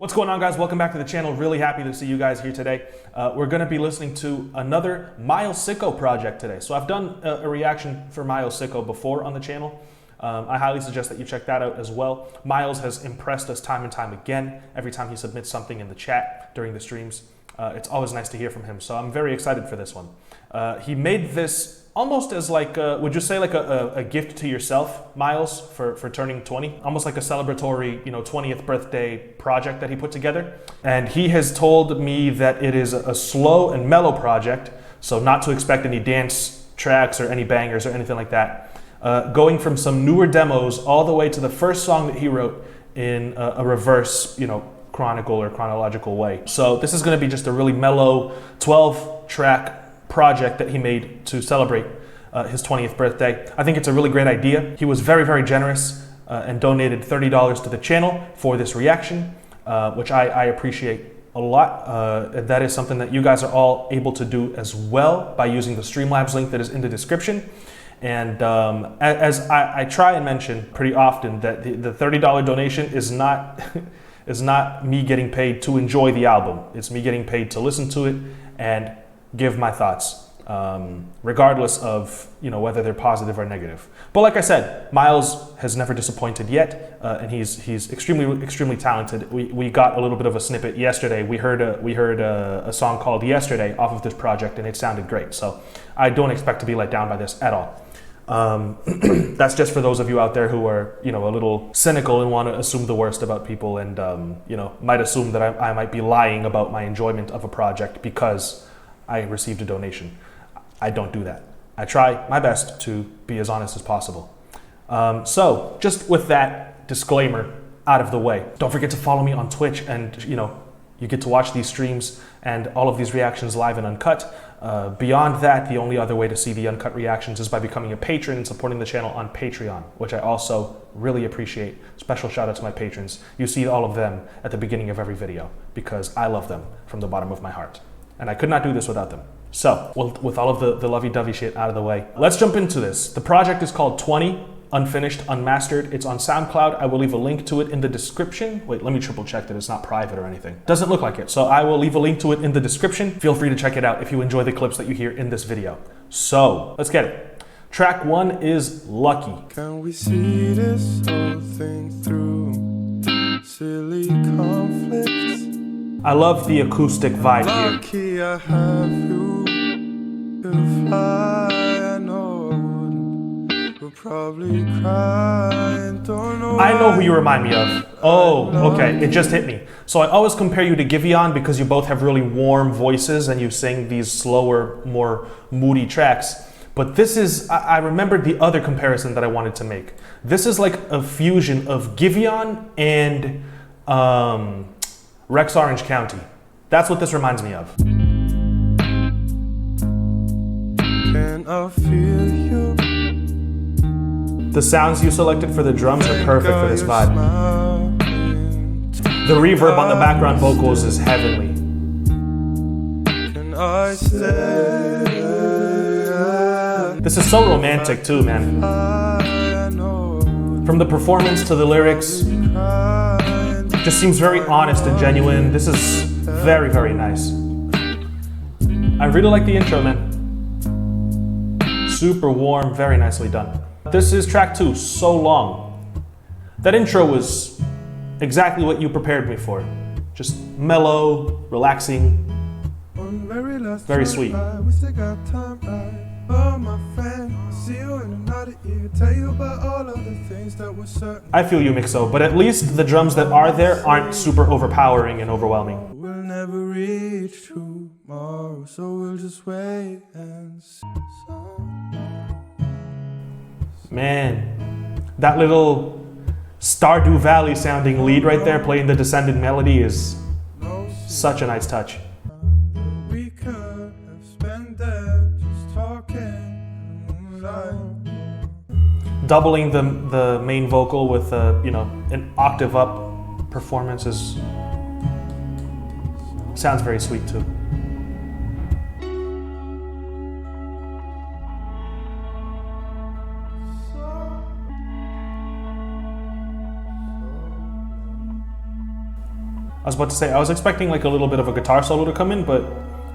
What's going on, guys? Welcome back to the channel. Really happy to see you guys here today. We're going to be listening to another Milesikco project today. So I've done a reaction for Milesikco before on the channel. I highly suggest that you check that out as well. Miles has impressed us time and time again. Every time he submits something in the chat during the streams, it's always nice to hear from him. So I'm very excited for this one. He made this almost as like, would you say like a gift to yourself, Miles, for turning 20? Almost like a celebratory, 20th birthday project that he put together. And he has told me that it is a slow and mellow project, so not to expect any dance tracks or any bangers or anything like that. Going from some newer demos all the way to the first song that he wrote in a reverse, chronicle or chronological way. So this is going to be just a really mellow 12-track project that he made to celebrate his 20th birthday. I think it's a really great idea. He was very, very generous and donated $30 to the channel for this reaction, which I appreciate a lot. That is something that you guys are all able to do as well by using the Streamlabs link that is in the description. And as I try and mention pretty often, that the $30 donation is not is not me getting paid to enjoy the album. It's me getting paid to listen to it and give my thoughts, regardless of whether they're positive or negative. But like I said, Miles has never disappointed yet, and he's extremely talented. We got a little bit of a snippet yesterday. We heard a song called "Yesterday" off of this project, and it sounded great. So I don't expect to be let down by this at all. That's just for those of you out there who are a little cynical and want to assume the worst about people, and might assume that I might be lying about my enjoyment of a project because I received a donation. I don't do that. I try my best to be as honest as possible. So just with that disclaimer out of the way, don't forget to follow me on Twitch, and you get to watch these streams and all of these reactions live and uncut. Beyond that, the only other way to see the uncut reactions is by becoming a patron and supporting the channel on Patreon, which I also really appreciate. Special shout out to my patrons. You see all of them at the beginning of every video because I love them from the bottom of my heart. And I could not do this without them. So, with all of the lovey-dovey shit out of the way, let's jump into this. The project is called 20, Unfinished, Unmastered. It's on SoundCloud. I will leave a link to it in the description. Wait, let me triple check that it's not private or anything. Doesn't look like it. So I will leave a link to it in the description. Feel free to check it out if you enjoy the clips that you hear in this video. So, let's get it. Track 1 is Lucky. Can we see this whole thing through? Silly conflicts. I love the acoustic vibe here. Lucky I have you to fly. I know I wouldn't. We'll probably cry and don't know. I know who you remind me of. Oh, okay. It just hit me. So I always compare you to Giveon because you both have really warm voices and you sing these slower, more moody tracks. But this is, I remembered the other comparison that I wanted to make. This is like a fusion of Giveon and Rex Orange County. That's what this reminds me of. Can I feel you? The sounds you selected for the drums are perfect for this vibe. The reverb on the background vocals is heavenly. Can I stay? This is so romantic too, man. From the performance to the lyrics, just seems very honest and genuine. This is very, very nice. I really like the intro, man. Super warm, very nicely done. This is track 2, So Long. That intro was exactly what you prepared me for. Just mellow, relaxing, very sweet. I feel you, Mixo, but at least the drums that are there aren't super overpowering and overwhelming. We'll never reach tomorrow, so we'll just wait and see. Man, that little Stardew Valley sounding lead right there playing the descendant melody is such a nice touch. We could have spent that just talking. Doubling the main vocal with an octave up performance sounds very sweet too. was about to say, I was expecting like a little bit of a guitar solo to come in, but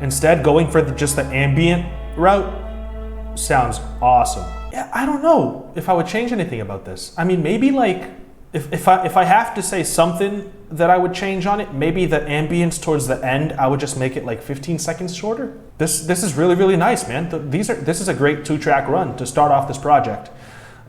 instead going for just the ambient route sounds awesome. Yeah, I don't know if I would change anything about this. I mean, maybe like, if I have to say something that I would change on it, maybe the ambience towards the end, I would just make it like 15 seconds shorter. This is really, really nice, man. This is a great 2-track run to start off this project.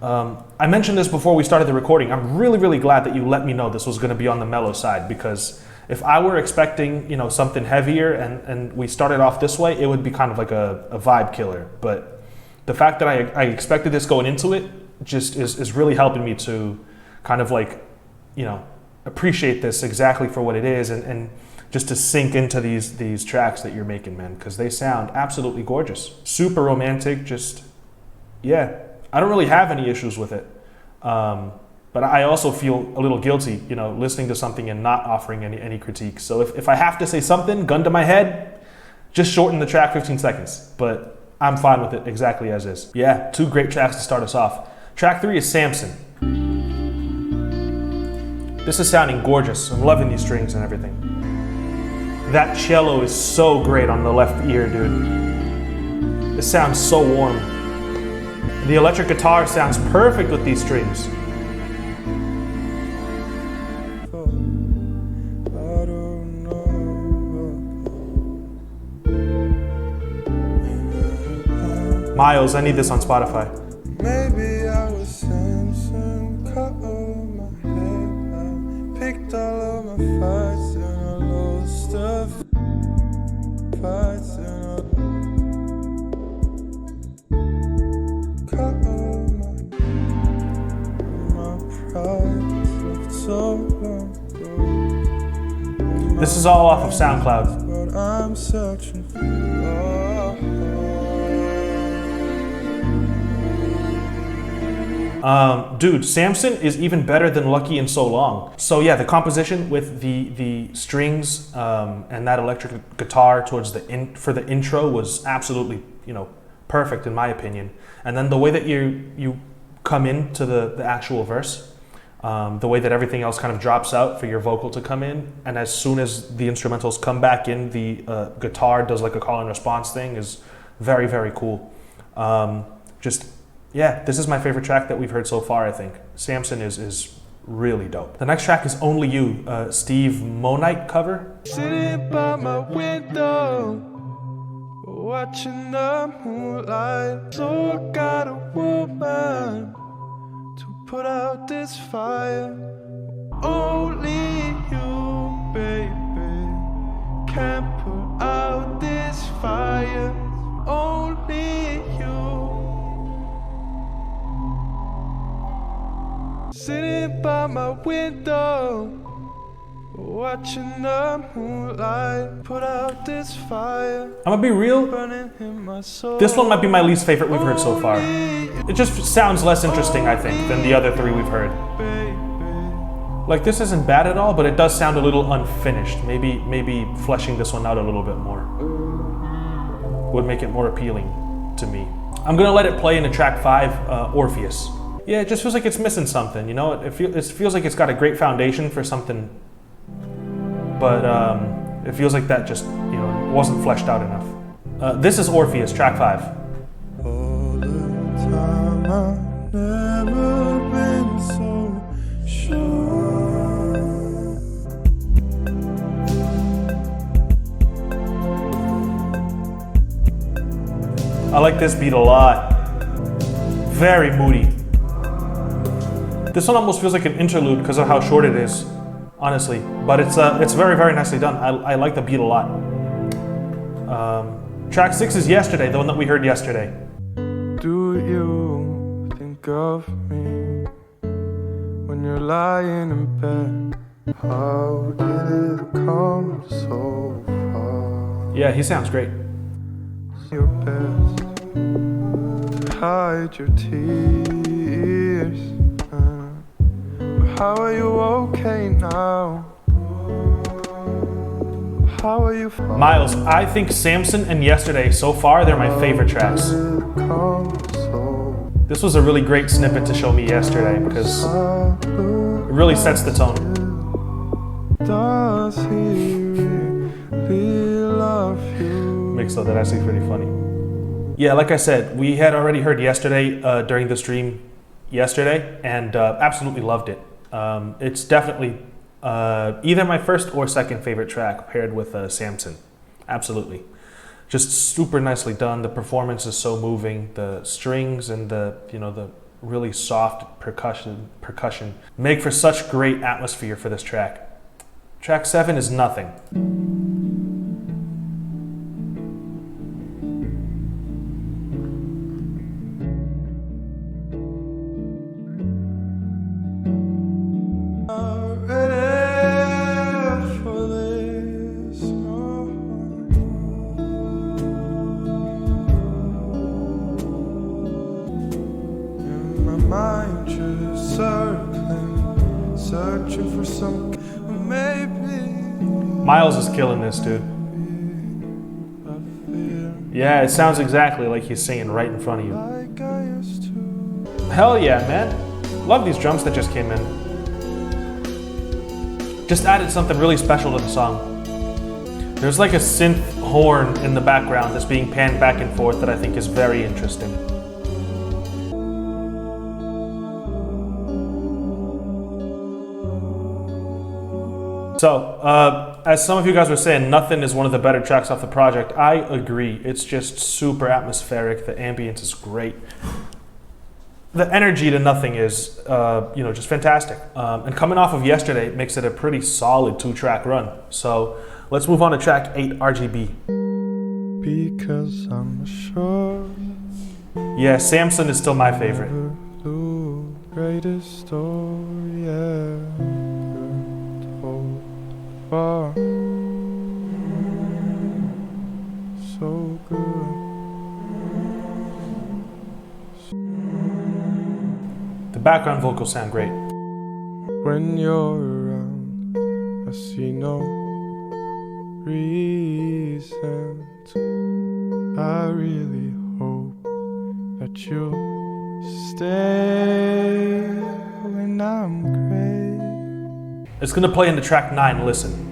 I mentioned this before we started the recording. I'm really, really glad that you let me know this was gonna be on the mellow side, because if I were expecting, you know, something heavier and we started off this way, it would be kind of like a vibe killer. But the fact that I expected this going into it just is really helping me to kind of like, you know, appreciate this exactly for what it is, and just to sink into these tracks that you're making, man, because they sound absolutely gorgeous. Super romantic, just, yeah. I don't really have any issues with it. But I also feel a little guilty, you know, listening to something and not offering any critique. So if I have to say something, gun to my head, just shorten the track 15 seconds. But I'm fine with it exactly as is. Yeah, 2 great tracks to start us off. Track 3 is Samson. This is sounding gorgeous. I'm loving these strings and everything. That cello is so great on the left ear, dude. It sounds so warm. The electric guitar sounds perfect with these strings. Miles, I need this on Spotify. Maybe I was Samson, cut all my hair out, picked all of my fights and I lost the fights and I cut all my pride left so long ago. This is all off of SoundCloud. But I'm searching for love. Dude, Samson is even better than Lucky and So Long. So yeah, the composition with the strings and that electric guitar towards for the intro was absolutely, you know, perfect in my opinion. And then the way that you come into the actual verse, the way that everything else kind of drops out for your vocal to come in, and as soon as the instrumentals come back in, the guitar does like a call and response thing, is very, very cool. Yeah, this is my favorite track that we've heard so far, I think. Samson is really dope. The next track is Only You, Steve Monite cover. Sitting by my window, watching the moonlight. So I got a woman to put out this fire. Only you, baby, can put out this fire. Only you. Sitting by my window, watching the moonlight put out this fire. I'm gonna be real, Burning in my soul. this one might be my least favorite we've heard so far. It just sounds less interesting, I think, than the other 3 we've heard. Like, this isn't bad at all, but it does sound a little unfinished. Maybe fleshing this one out a little bit more would make it more appealing to me. I'm gonna let it play into track 5, Orpheus. Yeah, it just feels like it's missing something, you know? It feels like it's got a great foundation for something, but it feels like that just, you know, wasn't fleshed out enough. This is Orpheus, track 5. All the time I've never been so sure. I like this beat a lot. Very moody. This one almost feels like an interlude because of how short it is, honestly. But it's very, very nicely done. I like the beat a lot. Track 6 is Yesterday, the one that we heard yesterday. Do you think of me when you're lying in bed? How did it come so far? Yeah, he sounds great. Your best to hide your tears. How are you okay now? How are you? Miles, I think Samson and Yesterday, so far, they're my favorite tracks. This was a really great snippet to show me yesterday because it really sets the tone. does he really love you? Mixo, that actually pretty funny. Yeah, like I said, we had already heard yesterday during the stream yesterday, and absolutely loved it. It's definitely either my first or second favorite track paired with Samson. Absolutely. Just super nicely done. The performance is so moving. The strings and the really soft percussion make for such great atmosphere for this track. Track 7 is Nothing. Mind just circling, searching for some maybe. Miles is killing this, dude. Yeah, it sounds exactly like he's singing right in front of you. Like I used to. Hell yeah, man. Love these drums that just came in. Just added something really special to the song. There's like a synth horn in the background that's being panned back and forth that I think is very interesting. So, as some of you guys were saying, Nothing is one of the better tracks off the project. I agree. It's just super atmospheric. The ambience is great. The energy to Nothing is, just fantastic. And coming off of yesterday, it makes it a pretty solid 2-track run. So, let's move on to track 8, RGB. Because I'm sure. Yeah, Samson is still my favorite. The greatest story ever told. Far. So good. The background vocals sound great. When you're around, I see no reason to. I really hope that you'll stay when I'm great. It's gonna play into track 9, Listen.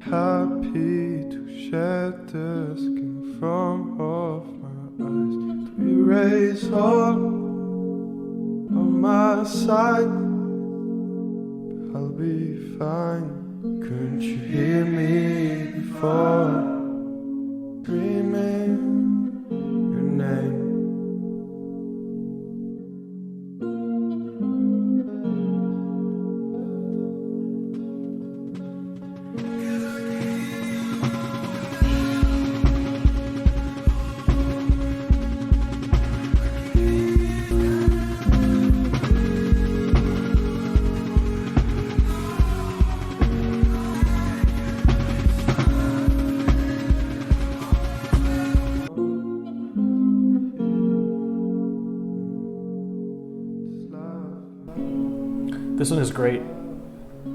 Happy to shed the skin from off my eyes, to erase all of my sight. I'll be fine. Couldn't you hear me before? Dreaming your name. This one is great.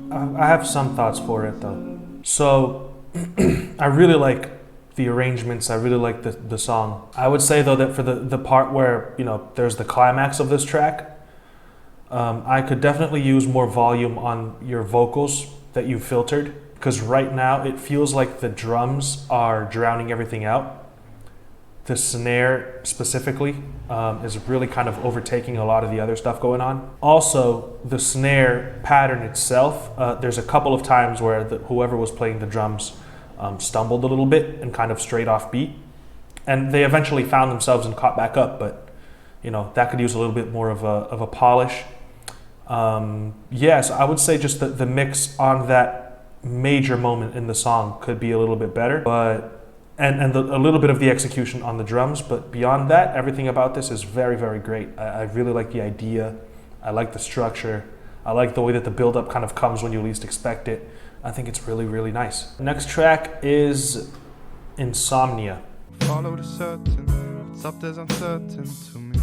I have some thoughts for it though. So I really like the arrangements. I really like the song. I would say though that for the part where there's the climax of this track, I could definitely use more volume on your vocals that you filtered, because right now it feels like the drums are drowning everything out. The snare specifically is really kind of overtaking a lot of the other stuff going on. Also, the snare pattern itself, there's a couple of times where whoever was playing the drums stumbled a little bit and kind of strayed off beat. And they eventually found themselves and caught back up, but that could use a little bit more of a polish. So I would say just the mix on that major moment in the song could be a little bit better, but a little bit of the execution on the drums, but beyond that, everything about this is very, very great. I really like the idea. I like the structure. I like the way that the build-up kind of comes when you least expect it. I think it's really, really nice. Next track is Insomnia. Follow the certain, what's up there's uncertain to me.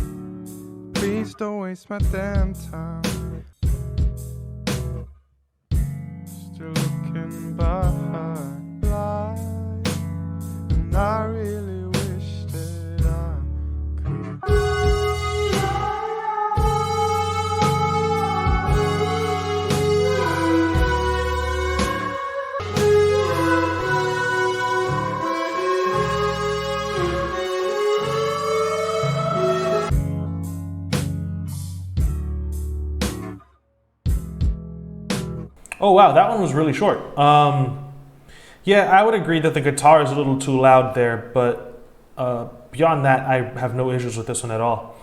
Please don't waste my damn time. Still looking behind light. I really wish that Oh wow, that one was really short. Yeah, I would agree that the guitar is a little too loud there, but beyond that, I have no issues with this one at all.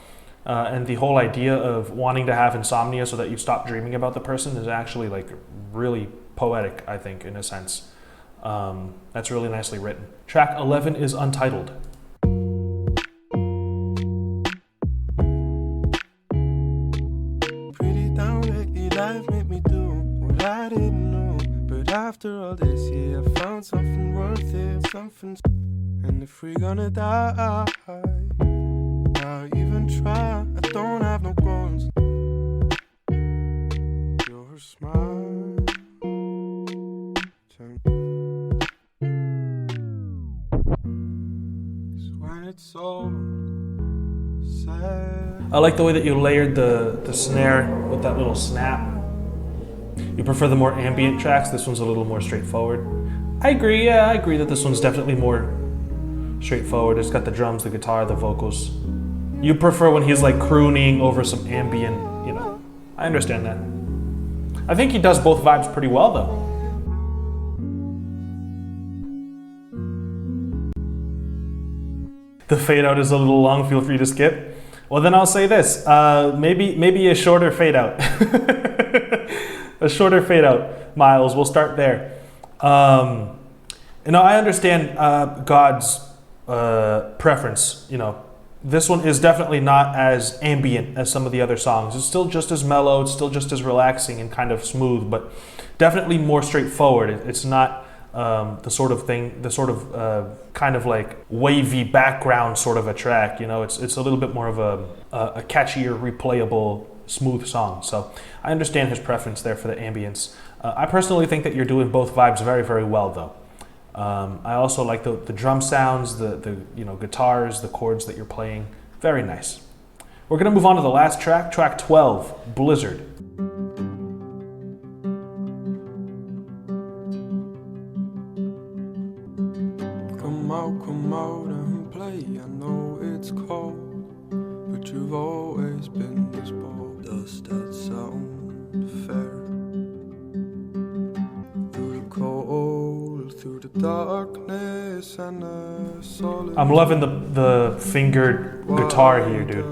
And the whole idea of wanting to have insomnia so that you stop dreaming about the person is actually like really poetic, I think, in a sense. That's really nicely written. Track 11 is Untitled. Pretty down lately, life made me do what I didn't know. But after all this, yeah, I found something worth it, something. And if we're gonna die, I'll even try. I don't have no goals. Your smile. When it's so sad. I like the way that you layered the snare with that little snap. You prefer the more ambient tracks. This one's a little more straightforward. I agree, yeah, I agree that this one's definitely more straightforward. It's got the drums, the guitar, the vocals. You prefer when he's like crooning over some ambient, you know. I understand that. I think he does both vibes pretty well though. The fade out is a little long, feel free to skip. Well then I'll say this, maybe a shorter fade out. A shorter fade out, Miles, we'll start there. You know, I understand God's preference, you know. This one is definitely not as ambient as some of the other songs. It's still just as mellow, it's still just as relaxing and kind of smooth, but definitely more straightforward. It's not the sort of thing, the sort of kind of like wavy background sort of a track, you know. It's a little bit more of a catchier, replayable, smooth song. So I understand his preference there for the ambience. I personally think that you're doing both vibes very, very well though. I also like the drum sounds, the you know, guitars, the chords that you're playing. Very nice. We're gonna move on to the last track, track 12, Blizzard. Come out and play. I know it's cold, but you've always been this bold. Does that sound fair? Through the cold, through the darkness and the solid. I'm loving the fingered guitar here, dude.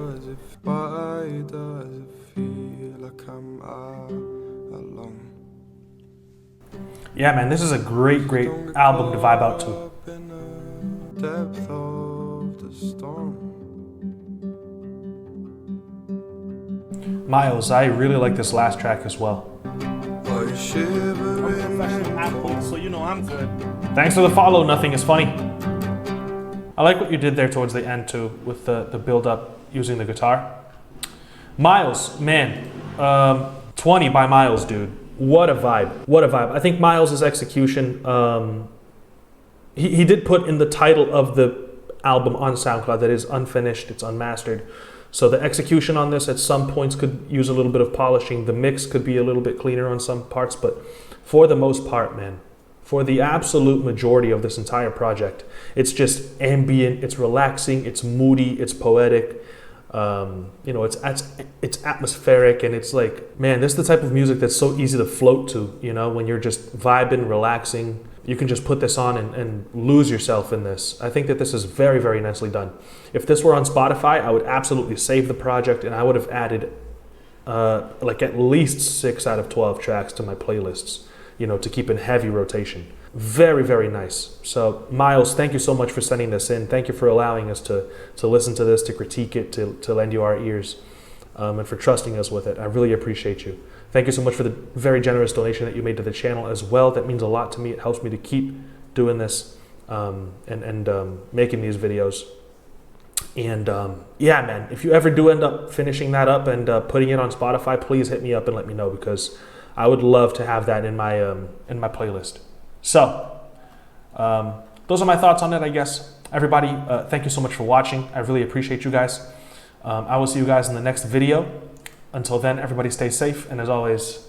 Why does it feel like I'm alone? Yeah, man, this is a great album to vibe out to. Depth of the storm. Miles, I really like this last track as well. Why shivering? So you know I'm good. Thanks for the follow, Nothing is Funny. I like what you did there towards the end too, with the build up using the guitar. Miles, man, 20 by Miles, dude. What a vibe, what a vibe. I think Miles' execution, he did put in the title of the album on SoundCloud that is unfinished, it's unmastered. So the execution on this at some points could use a little bit of polishing. The mix could be a little bit cleaner on some parts, but for the most part, man, for the absolute majority of this entire project, it's just ambient, it's relaxing, it's moody, it's poetic. You know, it's atmospheric, and it's like, man, this is the type of music that's so easy to float to, you know, when you're just vibing, relaxing. You can just put this on and lose yourself in this. I think that this is very, very nicely done. If this were on Spotify, I would absolutely save the project, and I would have added like at least 6 out of 12 tracks to my playlists, you know, to keep in heavy rotation. Very, very nice. So Miles, thank you so much for sending this in. Thank you for allowing us to listen to this, to critique it, to lend you our ears, and for trusting us with it. I really appreciate you. Thank you so much for the very generous donation that you made to the channel as well. That means a lot to me. It helps me to keep doing this and making these videos. And yeah, man, if you ever do end up finishing that up and putting it on Spotify, please hit me up and let me know, because I would love to have that in my playlist. So those are my thoughts on it, I guess. Everybody, thank you so much for watching. I really appreciate you guys. I will see you guys in the next video. Until then, everybody stay safe, and as always,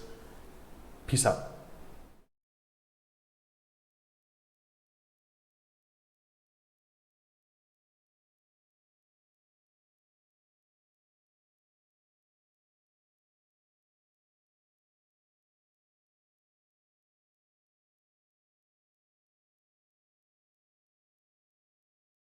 peace out.